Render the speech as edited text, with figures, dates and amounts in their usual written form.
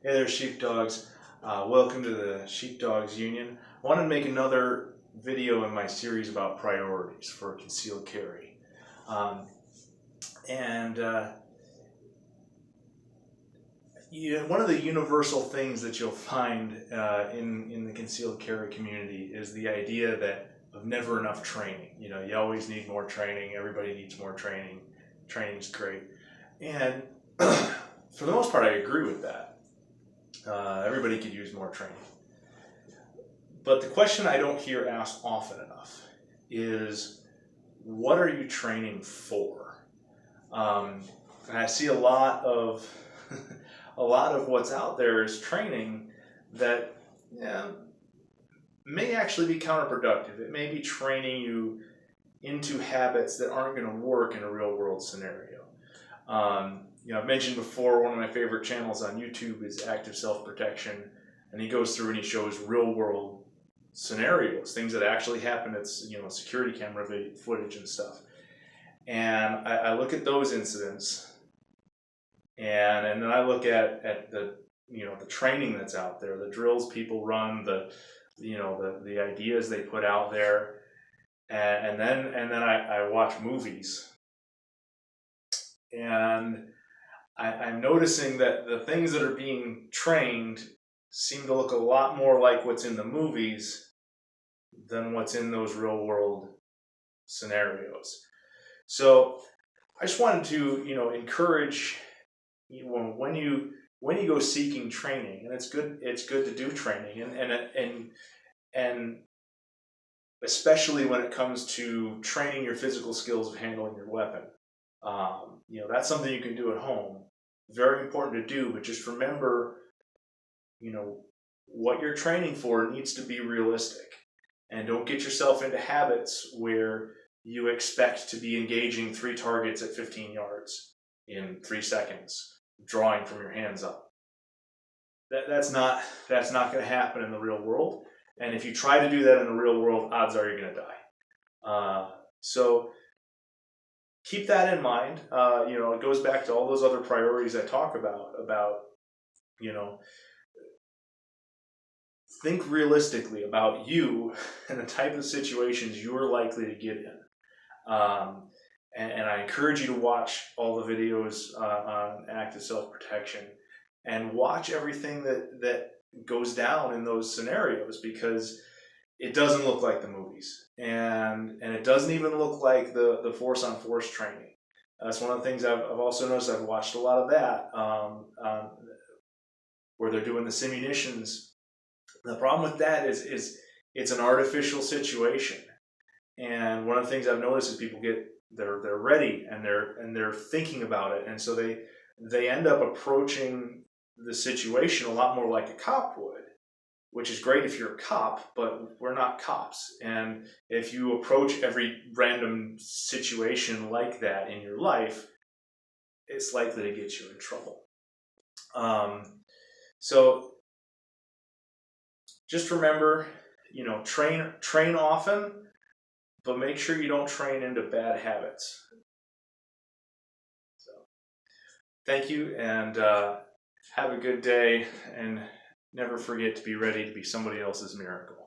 Hey there, Sheepdogs. Welcome to the Sheepdogs Union. I wanted to make another video in my series about priorities for concealed carry. One of the universal things that you'll find in the concealed carry community is the idea of never enough training. You know, you always need more training. Everybody needs more training. Training's great. And for the most part, I agree with that. Everybody could use more training. But the question I don't hear asked often enough is, what are you training for? And I see a lot of what's out there is training that may actually be counterproductive. It may be training you into habits that aren't going to work in a real world scenario. I've mentioned before, one of my favorite channels on YouTube is Active Self-Protection, and he goes through and he shows real world scenarios, things that actually happen. It's security camera footage and stuff. And I look at those incidents, and then I look at the the training that's out there, the drills people run, the ideas they put out there, and then I watch movies, and I'm noticing that the things that are being trained seem to look a lot more like what's in the movies than what's in those real world scenarios. So I just wanted to encourage when you go seeking training, and it's good to do training, and especially when it comes to training your physical skills of handling your weapon. That's something you can do at home. Very important to do, but just remember, what you're training for needs to be realistic, and don't get yourself into habits where you expect to be engaging 3 targets at 15 yards in 3 seconds, drawing from your hands up. That's not going to happen in the real world. And if you try to do that in the real world, odds are you're going to die. So keep that in mind. It goes back to all those other priorities I talk about, think realistically about you and the type of situations you're likely to get in. And I encourage you to watch all the videos on active self-protection and watch everything that goes down in those scenarios, because it doesn't look like the movies, and it doesn't even look like the force on force training. That's one of the things I've also noticed. I've watched a lot of that where they're doing the simunitions. The problem with that is it's an artificial situation, and one of the things I've noticed is people they're ready and they're thinking about it, and so they end up approaching the situation a lot more like a cop would, which is great if you're a cop, but we're not cops. And if you approach every random situation like that in your life, it's likely to get you in trouble. So just remember, train often, but make sure you don't train into bad habits. So thank you, and have a good day, and never forget to be ready to be somebody else's miracle.